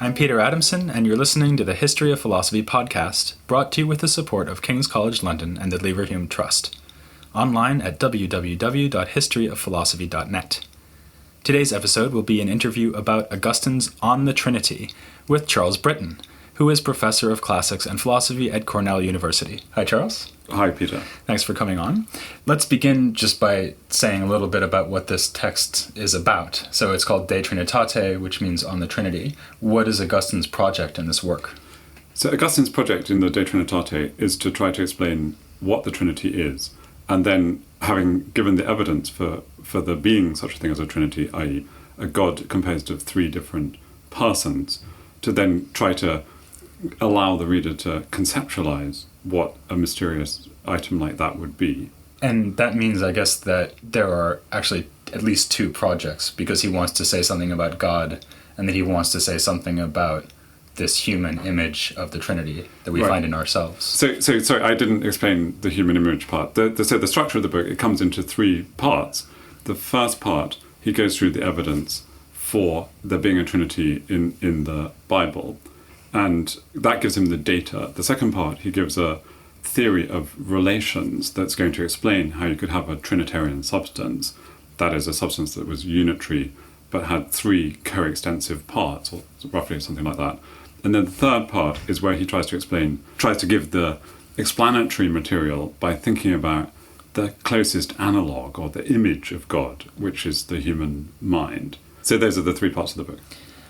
I'm Peter Adamson, and you're listening to the History of Philosophy podcast, brought to you with the support of King's College London and the Leverhulme Trust. Online at www.historyofphilosophy.net. Today's episode will be an interview about Augustine's On the Trinity with Charles Brittain, who is Professor of Classics and Philosophy at Cornell University. Hi, Charles. Hi, Peter. Thanks for coming on. Let's begin just by saying a little bit about what this text is about. So it's called De Trinitate, which means On the Trinity. What is Augustine's project in this work? So Augustine's project in the De Trinitate is to try to explain what the Trinity is, and then having given the evidence for there being such a thing as a Trinity, i.e. a God composed of three different persons, to then try to allow the reader to conceptualize what a mysterious item like that would be. And that means, I guess, that there are actually at least two projects, because he wants to say something about God, and that he wants to say something about this human image of the Trinity that we find in ourselves. So sorry, I didn't explain the human image part. So the structure of the book, it comes into three parts. The first part, he goes through the evidence for there being a Trinity in the Bible, and that gives him the data. The second part, he gives a theory of relations that's going to explain how you could have a Trinitarian substance, that is, a substance that was unitary but had three coextensive parts, or roughly something like that. And then the third part is where he tries to give the explanatory material by thinking about the closest analogue or the image of God, which is the human mind. So those are the three parts of the book.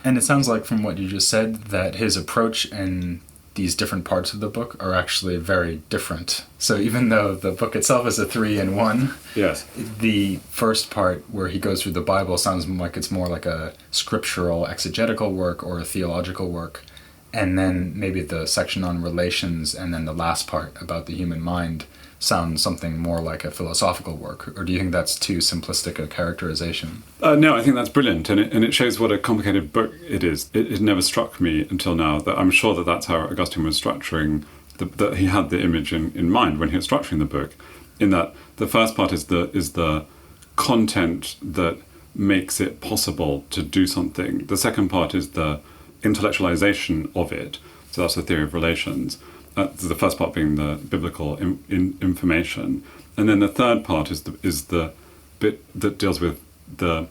And it sounds like, from what you just said, that his approach in these different parts of the book are actually very different. So even though the book itself is a 3-in-1, yes, the first part where he goes through the Bible sounds like it's more like a scriptural exegetical work or a theological work. And then maybe the section on relations and then the last part about the human mind sounds something more like a philosophical work. Or do you think that's too simplistic a characterization? No, I think that's brilliant, and it shows what a complicated book it is. It never struck me until now that I'm sure that that's how Augustine was structuring, that he had the image in mind when he was structuring the book, in that the first part is the content that makes it possible to do something. The second part is the intellectualization of it, so that's the theory of relations. The first part being the biblical information, and then the third part is the bit that deals with the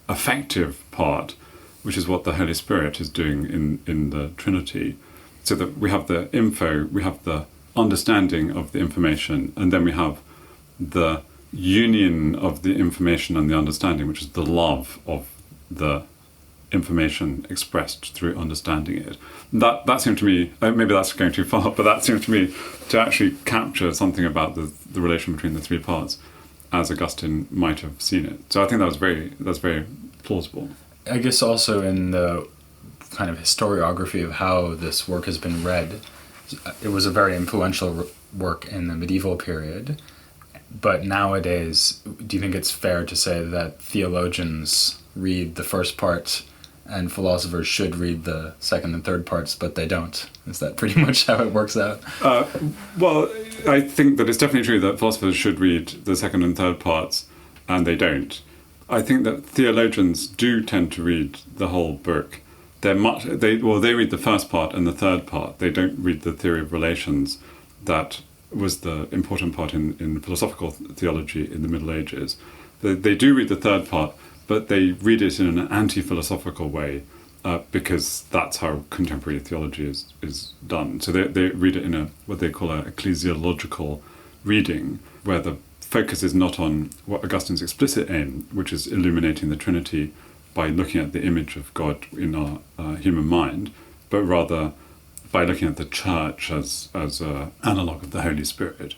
affective part, which is what the Holy Spirit is doing in the Trinity. So that we have the info, we have the understanding of the information, and then we have the union of the information and the understanding, which is the love of the information expressed through understanding it. That seemed to me, maybe that's going too far, but that seemed to me to actually capture something about the relation between the three parts as Augustine might have seen it. So I think that's very plausible. I guess also in the kind of historiography of how this work has been read, it was a very influential work in the medieval period. But nowadays, do you think it's fair to say that theologians read the first part and philosophers should read the second and third parts, but they don't? Is that pretty much how it works out? Well, I think that it's definitely true that philosophers should read the second and third parts, and they don't. I think that theologians do tend to read the whole book. They read the first part and the third part. They don't read the theory of relations that was the important part in philosophical theology in the Middle Ages. They do read the third part, but they read it in an anti-philosophical way because that's how contemporary theology is done. So they read it in what they call an ecclesiological reading, where the focus is not on what Augustine's explicit aim, which is illuminating the Trinity by looking at the image of God in our human mind, but rather by looking at the Church as an analogue of the Holy Spirit,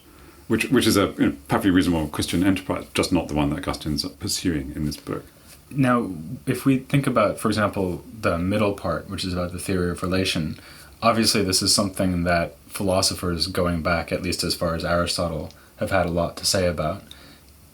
which is a perfectly reasonable Christian enterprise, just not the one that Augustine's pursuing in this book. Now, if we think about, for example, the middle part, which is about the theory of relation, obviously this is something that philosophers going back, at least as far as Aristotle, have had a lot to say about.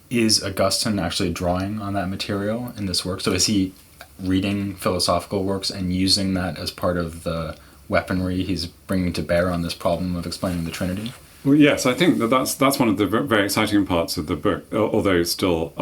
Is Augustine actually drawing on that material in this work? So is he reading philosophical works and using that as part of the weaponry he's bringing to bear on this problem of explaining the Trinity? Well, yes, I think that's one of the very exciting parts of the book, although it's still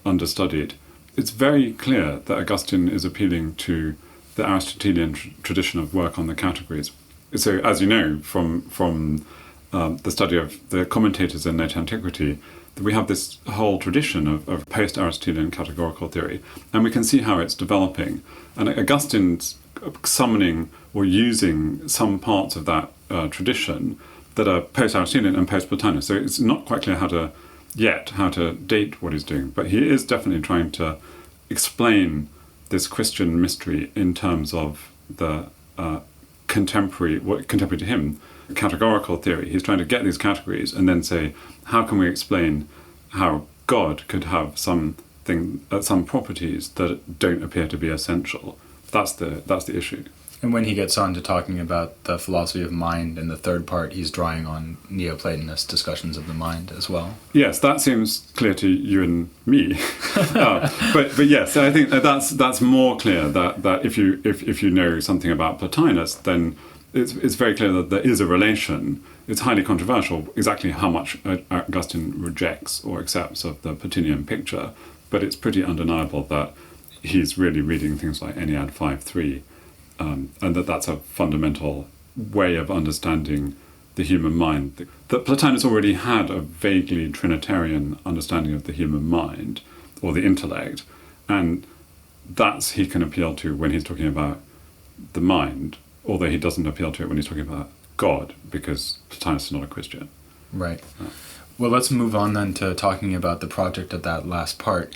understudied. It's very clear that Augustine is appealing to the Aristotelian tradition of work on the categories. So, as you know from the study of the commentators in late antiquity, that we have this whole tradition of post-Aristotelian categorical theory, and we can see how it's developing. And Augustine's summoning or using some parts of that tradition that are post-Aristotelian and post-Plotinus. So it's not quite clear how to date what he's doing, but he is definitely trying to explain this Christian mystery in terms of the contemporary to him, categorical theory. He's trying to get these categories and then say, how can we explain how God could have some properties that don't appear to be essential? That's the issue. And when he gets on to talking about the philosophy of mind in the third part, he's drawing on Neoplatonist discussions of the mind as well. Yes, that seems clear to you and me. But yes, I think that's more clear that if you know something about Plotinus, then it's very clear that there is a relation. It's highly controversial exactly how much Augustine rejects or accepts of the Plotinian picture, but it's pretty undeniable that he's really reading things like Ennead 5.3, and that's a fundamental way of understanding the human mind. That Plotinus already had a vaguely Trinitarian understanding of the human mind, or the intellect, and that's he can appeal to when he's talking about the mind, although he doesn't appeal to it when he's talking about God, because Plotinus is not a Christian. Right. Well, let's move on then to talking about the project of that last part.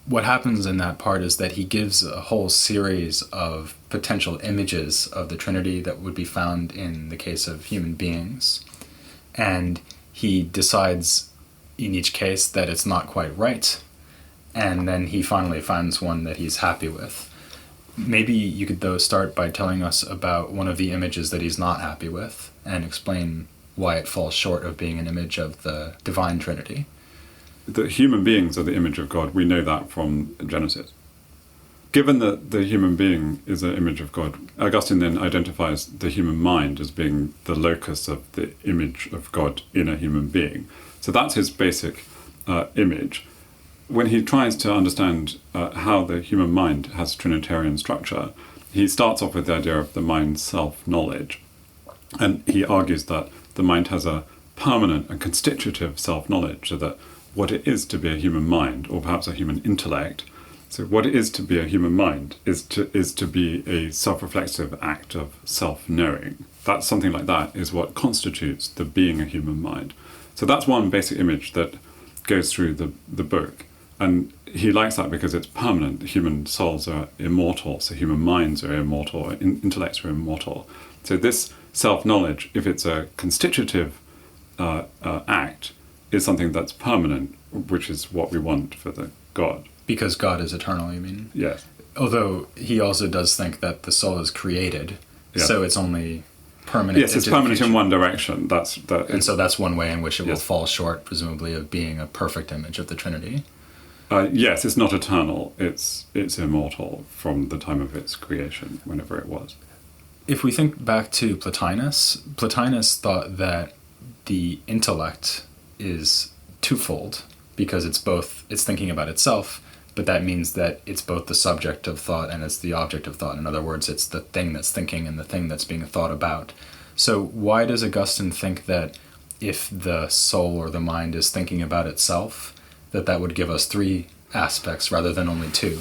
What happens in that part is that he gives a whole series of potential images of the Trinity that would be found in the case of human beings. And he decides in each case that it's not quite right. And then he finally finds one that he's happy with. Maybe you could, though, start by telling us about one of the images that he's not happy with and explain why it falls short of being an image of the divine Trinity. The human beings are the image of God. We know that from Genesis. Given that the human being is an image of God, Augustine then identifies the human mind as being the locus of the image of God in a human being. So that's his basic image. When he tries to understand how the human mind has Trinitarian structure, he starts off with the idea of the mind's self-knowledge. And he argues that the mind has a permanent and constitutive self-knowledge, so that what it is to be a human mind, or perhaps a human intellect, so what it is to be a human mind is to be a self-reflexive act of self-knowing. That's something like that is what constitutes the being a human mind. So that's one basic image that goes through the book. And he likes that because it's permanent. Human souls are immortal, so human minds are immortal, intellects are immortal. So this self-knowledge, if it's a constitutive act, is something that's permanent, which is what we want for the God. Because God is eternal, you mean? Yes. Although he also does think that the soul is created, so it's only permanent. Yes, it's permanent in one direction. And so that's one way in which it will fall short, presumably, of being a perfect image of the Trinity. Yes, it's not eternal. It's immortal from the time of its creation, whenever it was. If we think back to Plotinus thought that the intellect is twofold, because it's thinking about itself, but that means that it's both the subject of thought and it's the object of thought. In other words, it's the thing that's thinking and the thing that's being thought about. So why does Augustine think that if the soul or the mind is thinking about itself, that would give us three aspects rather than only two?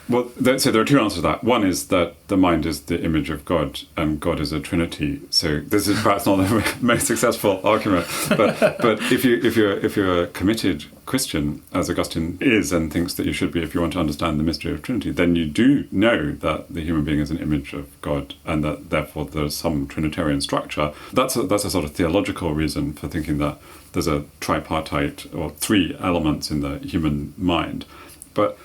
Well, so there are two answers to that. One is that the mind is the image of God, and God is a Trinity. So this is perhaps not the most successful argument, but if you're a committed Christian, as Augustine is and thinks that you should be, if you want to understand the mystery of Trinity, then you do know that the human being is an image of God, and that therefore there's some Trinitarian structure. That's a sort of theological reason for thinking that there's a tripartite or three elements in the human mind. But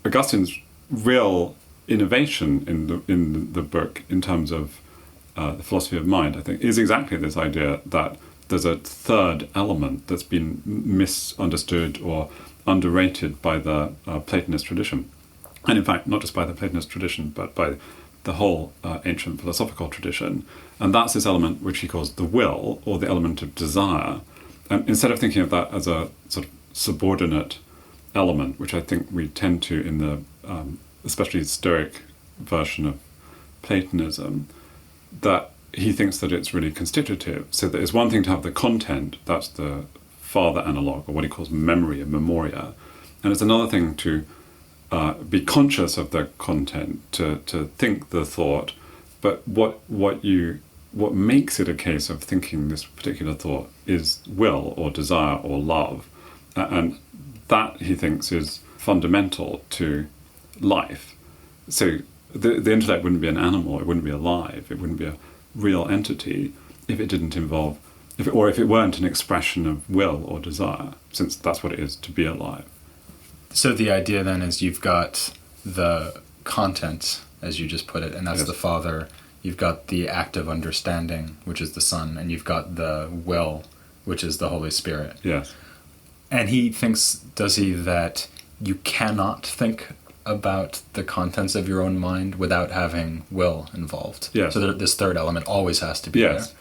Augustine's real innovation in the book in terms of the philosophy of mind, I think, is exactly this idea that there's a third element that's been misunderstood or underrated by the Platonist tradition. And in fact, not just by the Platonist tradition, but by the whole ancient philosophical tradition. And that's this element which he calls the will, or the element of desire. And instead of thinking of that as a sort of subordinate element, which I think we tend to in the especially Stoic version of Platonism, that he thinks that it's really constitutive. So that it's one thing to have the content, that's the father analog, or what he calls memory and memoria, and it's another thing to be conscious of the content, to think the thought, but what makes it a case of thinking this particular thought is will or desire or love, and that he thinks is fundamental to life. So the intellect wouldn't be an animal, it wouldn't be alive, it wouldn't be a real entity if it didn't involve, if it weren't an expression of will or desire, since that's what it is to be alive. So the idea then is you've got the content, as you just put it, and that's Yes. the Father. You've got the act of understanding, which is the Son, and you've got the will, which is the Holy Spirit. Yes. And he thinks, does he, that you cannot think about the contents of your own mind without having will involved? Yes. So that this third element always has to be Yes.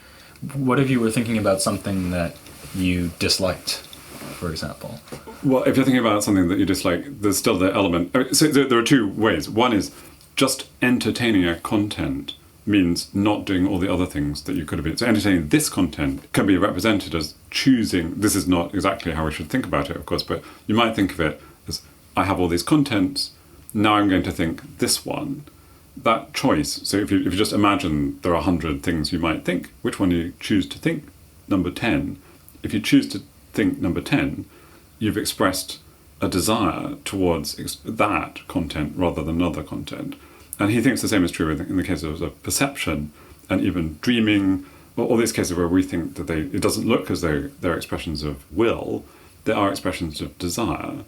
there. What if you were thinking about something that you disliked, for example? Well, if you're thinking about something that you dislike, there's still the element. So there are two ways. One is just entertaining a content means not doing all the other things that you could have been. So entertaining this content can be represented as choosing. This is not exactly how we should think about it, of course, but you might think of it as, I have all these contents, now I'm going to think this one. That choice, so if you just imagine there are 100 things you might think, which one you choose to think, number 10. If you choose to think number 10, you've expressed a desire towards that content rather than another content. And he thinks the same is true in the case of perception and even dreaming, or all these cases where we think that it doesn't look as though they're expressions of will, they are expressions of desire.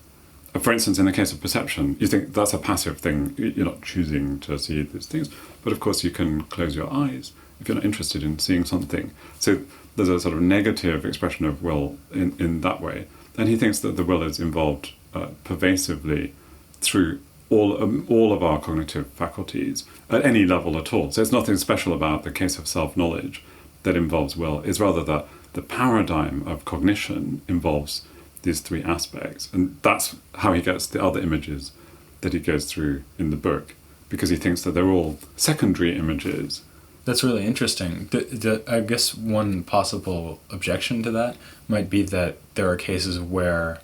For instance, in the case of perception, you think that's a passive thing, you're not choosing to see these things, but of course you can close your eyes if you're not interested in seeing something. So there's a sort of negative expression of will in that way. And he thinks that the will is involved pervasively through all of our cognitive faculties at any level at all. So it's nothing special about the case of self-knowledge that involves will. It's rather that the paradigm of cognition involves these three aspects. And that's how he gets the other images that he goes through in the book, because he thinks that they're all secondary images. That's really interesting. I guess one possible objection to that might be that there are cases where,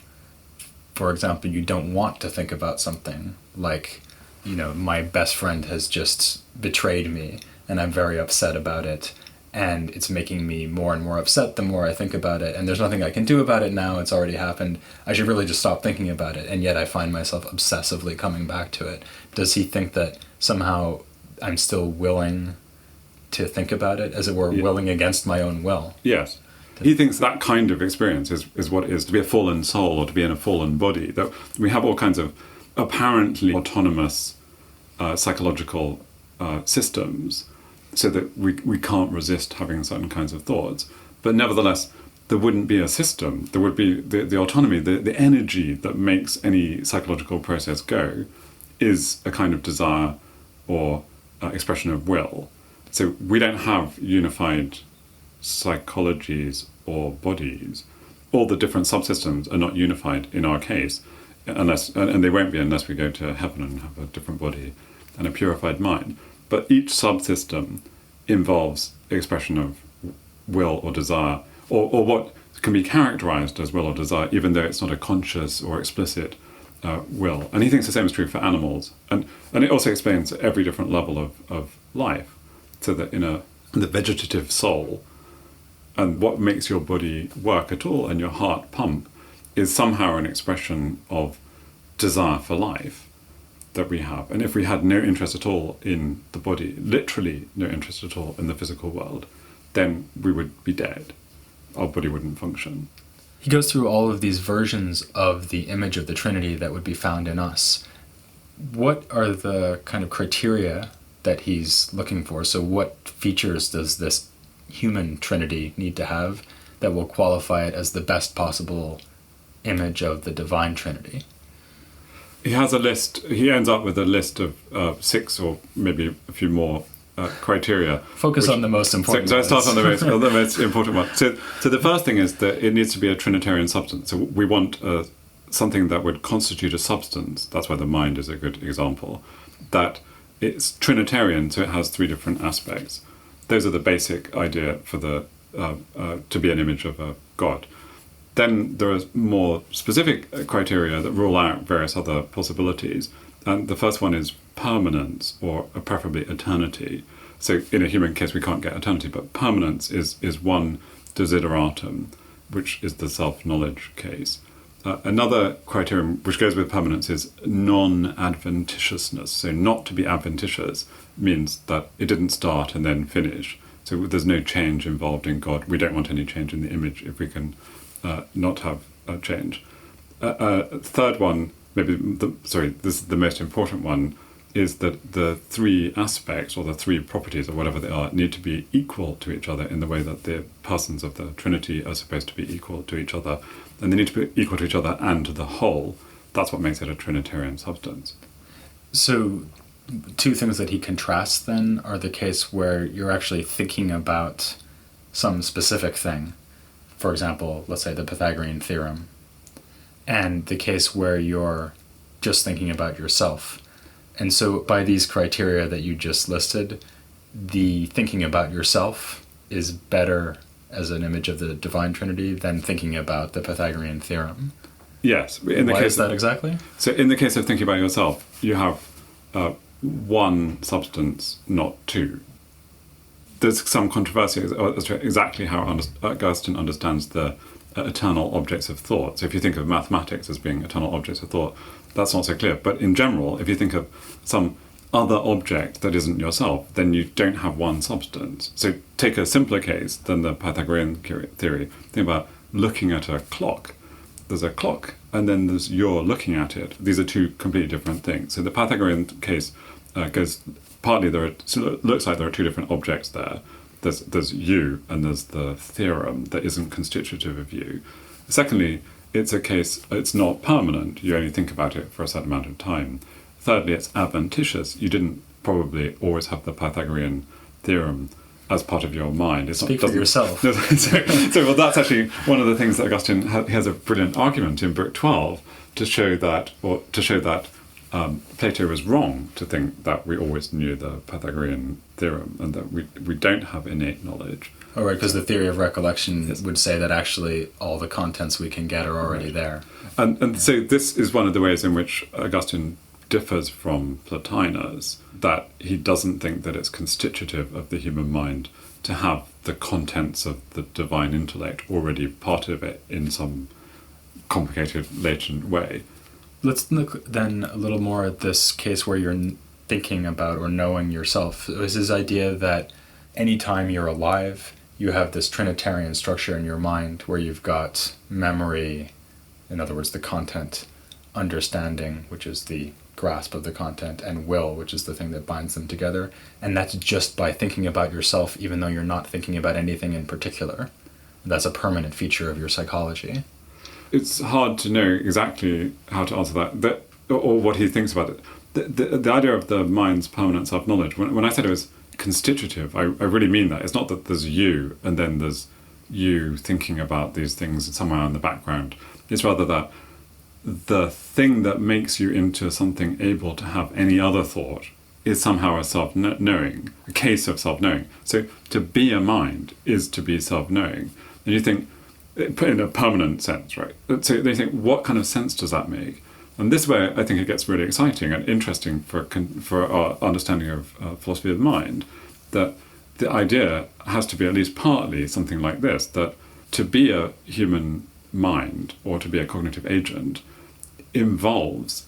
for example, you don't want to think about something, like, my best friend has just betrayed me and I'm very upset about it, and it's making me more and more upset the more I think about it, and there's nothing I can do about it now, it's already happened, I should really just stop thinking about it, and yet I find myself obsessively coming back to it. Does he think that somehow I'm still willing to think about it, as it were, willing against my own will? Yes. He thinks that kind of experience is what it is to be a fallen soul or to be in a fallen body. That we have all kinds of apparently autonomous psychological systems, so that we can't resist having certain kinds of thoughts. But nevertheless, there wouldn't be a system. There would be the autonomy, the energy that makes any psychological process go is a kind of desire or expression of will. So we don't have unified psychologies or bodies. All the different subsystems are not unified in our case, and they won't be unless we go to heaven and have a different body and a purified mind. But each subsystem involves expression of will or desire, or what can be characterized as will or desire, even though it's not a conscious or explicit will. And he thinks the same is true for animals. And it also explains every different level of life. So that in the vegetative soul, and what makes your body work at all and your heart pump is somehow an expression of desire for life that we have. And if we had no interest at all in the body, literally no interest at all in the physical world, then we would be dead. Our body wouldn't function. He goes through all of these versions of the image of the Trinity that would be found in us. What are the kind of criteria that he's looking for? So what features does this human Trinity need to have that will qualify it as the best possible image of the divine Trinity? He has a list. He ends up with a list of 6 or maybe a few more criteria. Focus on the most important So I ones. start on the most important one. So the first thing is that it needs to be a Trinitarian substance. So we want something that would constitute a substance. That's why the mind is a good example. That it's Trinitarian, so it has three different aspects. Those are the basic idea for the to be an image of a God. Then there are more specific criteria that rule out various other possibilities. And the first one is permanence, or preferably eternity. So in a human case, we can't get eternity, but permanence is one desideratum, which is the self-knowledge case. Another criterion which goes with permanence is non-adventitiousness. So not to be adventitious means that it didn't start and then finish. So there's no change involved in God. We don't want any change in the image if we can not have a change. Third one, this is the most important one, is that the three aspects, or the three properties, or whatever they are, need to be equal to each other in the way that the persons of the Trinity are supposed to be equal to each other. And they need to be equal to each other and to the whole. That's what makes it a Trinitarian substance. So two things that he contrasts then are the case where you're actually thinking about some specific thing. For example, let's say the Pythagorean theorem. And the case where you're just thinking about yourself. And so by these criteria that you just listed, the thinking about yourself is better as an image of the Divine Trinity than thinking about the Pythagorean theorem. Yes. Why is that exactly? So in the case of thinking about yourself, you have one substance, not two. There's some controversy as to exactly how Augustine understands the eternal objects of thought. So if you think of mathematics as being eternal objects of thought, that's not so clear. But in general, if you think of some other object that isn't yourself, then you don't have one substance. So take a simpler case than the Pythagorean theory. Think about looking at a clock. There's a clock, and then there's you're looking at it. These are two completely different things. So the Pythagorean case goes partly so it looks like there are two different objects there. There's you, and there's the theorem that isn't constitutive of you. Secondly, it's not permanent. You only think about it for a certain amount of time. Thirdly, it's adventitious. You didn't probably always have the Pythagorean theorem as part of your mind. Speak for yourself. Well, that's actually one of the things that Augustine has a brilliant argument in Book 12 to show that Plato was wrong to think that we always knew the Pythagorean theorem and that we don't have innate knowledge. Oh, right, because the theory of recollection would say that actually all the contents we can get are already there. And so this is one of the ways in which Augustine differs from Plotinus, that he doesn't think that it's constitutive of the human mind to have the contents of the divine intellect already part of it in some complicated, latent way. Let's look then a little more at this case where you're thinking about or knowing yourself. It was his idea that anytime you're alive, you have this Trinitarian structure in your mind where you've got memory, in other words, the content, understanding, which is the grasp of the content, and will, which is the thing that binds them together. And that's just by thinking about yourself, even though you're not thinking about anything in particular. That's a permanent feature of your psychology. It's hard to know exactly how to answer that or what he thinks about it. The idea of the mind's permanent self-knowledge, when I said it was constitutive, I really mean that. It's not that there's you and then there's you thinking about these things somewhere in the background. It's rather that the thing that makes you into something able to have any other thought is somehow a self-knowing, a case of self-knowing. So to be a mind is to be self-knowing. And you think, put in a permanent sense, right? So they think, what kind of sense does that make? And this way, I think it gets really exciting and interesting for our understanding of philosophy of mind, that the idea has to be at least partly something like this, that to be a human mind or to be a cognitive agent involves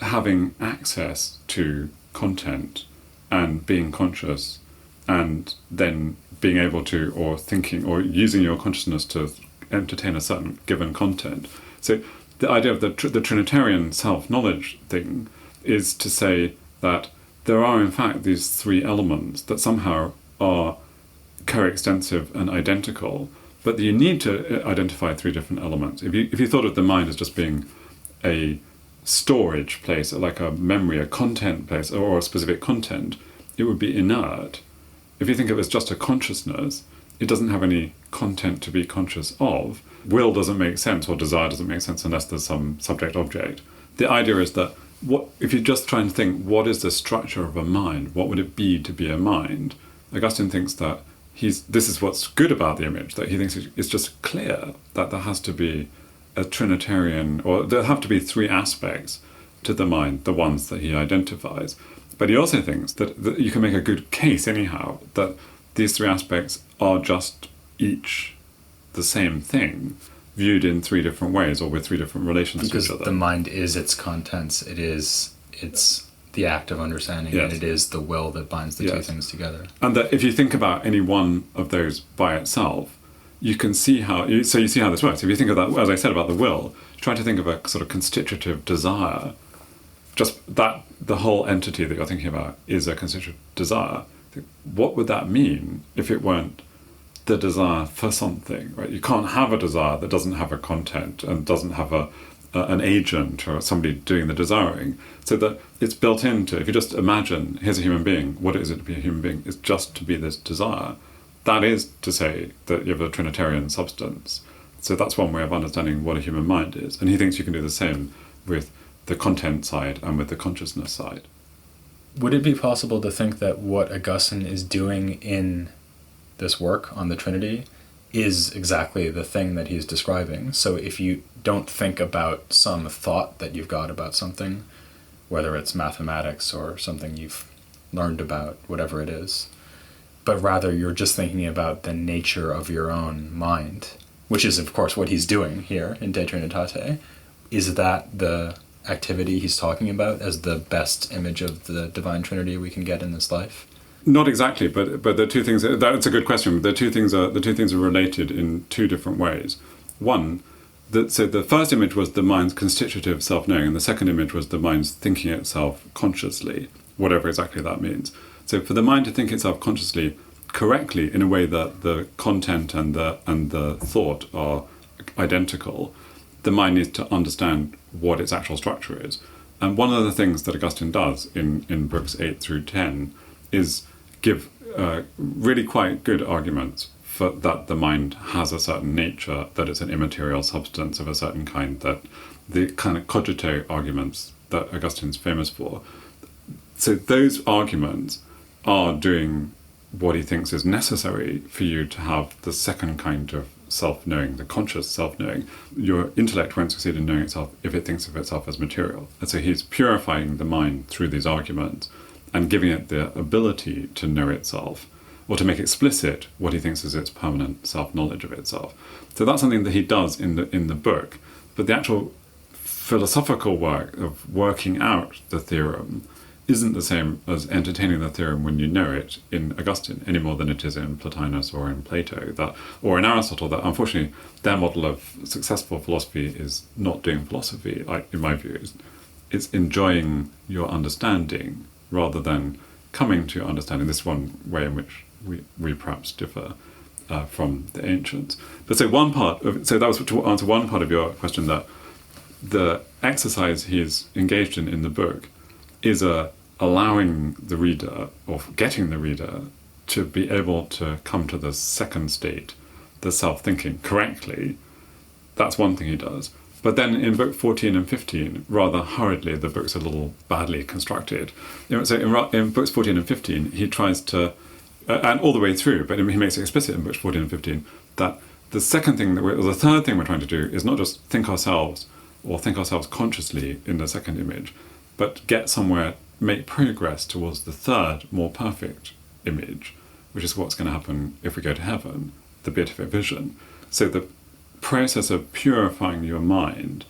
having access to content and being conscious and then being able to, or thinking, or using your consciousness to entertain a certain given content. So the idea of the Trinitarian self-knowledge thing is to say that there are in fact these three elements that somehow are coextensive and identical, but you need to identify three different elements. If you thought of the mind as just being a storage place, like a memory, a content place, or a specific content, it would be inert. If you think of it as just a consciousness, it doesn't have any content to be conscious of. Will doesn't make sense, or desire doesn't make sense unless there's some subject-object. The idea is that what if you just try and think, what is the structure of a mind? What would it be to be a mind? Augustine thinks that this is what's good about the image, that he thinks it's just clear that there has to be a Trinitarian, or there have to be three aspects to the mind, the ones that he identifies. But he also thinks that you can make a good case anyhow, that these three aspects are just each the same thing, viewed in three different ways or with three different relations because to each other. The mind is its contents. It's the act of understanding, yes. and it is the will that binds the yes. two things together. And that if you think about any one of those by itself, you can see how. You see how this works. If you think of that, as I said about the will, try to think of a sort of constitutive desire. Just that the whole entity that you're thinking about is a constitutive desire. What would that mean if it weren't the desire for something, right? You can't have a desire that doesn't have a content and doesn't have an agent or somebody doing the desiring. So that it's built into, if you just imagine, here's a human being, what is it to be a human being? It's just to be this desire. That is to say that you have a Trinitarian substance. So that's one way of understanding what a human mind is. And he thinks you can do the same with the content side and with the consciousness side. Would it be possible to think that what Augustine is doing in this work on the Trinity is exactly the thing that he's describing? So if you don't think about some thought that you've got about something, whether it's mathematics or something you've learned about, whatever it is, but rather you're just thinking about the nature of your own mind, which is of course what he's doing here in De Trinitate, is that the activity he's talking about as the best image of the Divine Trinity we can get in this life? Not exactly, but the two things. That's a good question. The two things are related in two different ways. One, so the first image was the mind's constitutive self-knowing, and the second image was the mind's thinking itself consciously, whatever exactly that means. So for the mind to think itself consciously correctly in a way that the content and the thought are identical, the mind needs to understand what its actual structure is. And one of the things that Augustine does in books 8 through 10 is give really quite good arguments for that the mind has a certain nature, that it's an immaterial substance of a certain kind, that the kind of cogito arguments that Augustine's famous for. So those arguments are doing what he thinks is necessary for you to have the second kind of self-knowing, the conscious self-knowing. Your intellect won't succeed in knowing itself if it thinks of itself as material. And so he's purifying the mind through these arguments and giving it the ability to know itself, or to make explicit what he thinks is its permanent self-knowledge of itself. So that's something that he does in the book. But the actual philosophical work of working out the theorem isn't the same as entertaining the theorem when you know it in Augustine, any more than it is in Plotinus or in Plato, or in Aristotle, that unfortunately their model of successful philosophy is not doing philosophy, in my view. It's enjoying your understanding rather than coming to understanding. This one way in which we perhaps differ from the ancients. But so that was to answer one part of your question, that the exercise he's engaged in the book is allowing the reader, or getting the reader, to be able to come to the second state, the self-thinking, correctly. That's one thing he does. But then in book 14 and 15, rather hurriedly, the book's a little badly constructed. So in books 14 and 15, he tries to, and all the way through, but he makes it explicit in books 14 and 15, that the third thing we're trying to do is not just think ourselves consciously in the second image, but get somewhere, make progress towards the third, more perfect image, which is what's going to happen if we go to heaven, the beatific vision. So the process of purifying your mind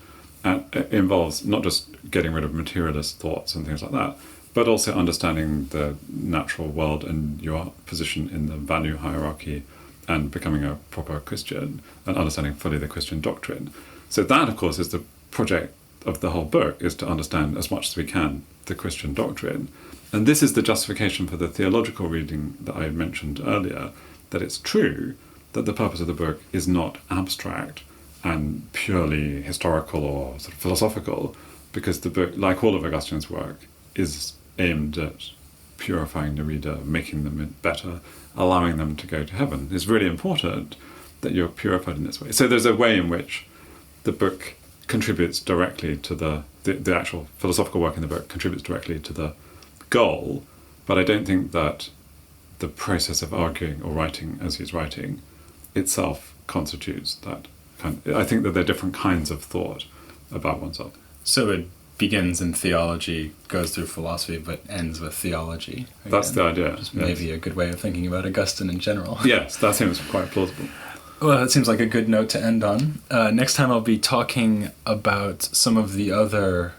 involves not just getting rid of materialist thoughts and things like that, but also understanding the natural world and your position in the value hierarchy and becoming a proper Christian and understanding fully the Christian doctrine. So that, of course, is the project of the whole book, is to understand as much as we can the Christian doctrine. And this is the justification for the theological reading that I mentioned earlier, that it's true that the purpose of the book is not abstract and purely historical or sort of philosophical, because the book, like all of Augustine's work, is aimed at purifying the reader, making them better, allowing them to go to heaven. It's really important that you're purified in this way. So there's a way in which the book contributes directly to the actual philosophical work in the book contributes directly to the goal, but I don't think that the process of arguing or writing as he's writing itself constitutes that kind. I think that there are different kinds of thought about oneself. So it begins in theology, goes through philosophy, but ends with theology. Again. That's the idea. Which is maybe a good way of thinking about Augustine in general. Yes, that seems quite plausible. Well, that seems like a good note to end on. Next time I'll be talking about some of the other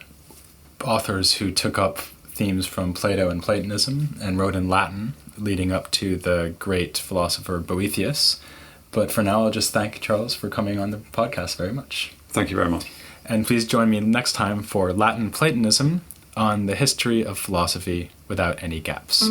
authors who took up themes from Plato and Platonism and wrote in Latin, leading up to the great philosopher Boethius. But for now, I'll just thank Charles for coming on the podcast very much. Thank you very much. And please join me next time for Latin Platonism on the history of philosophy without any gaps.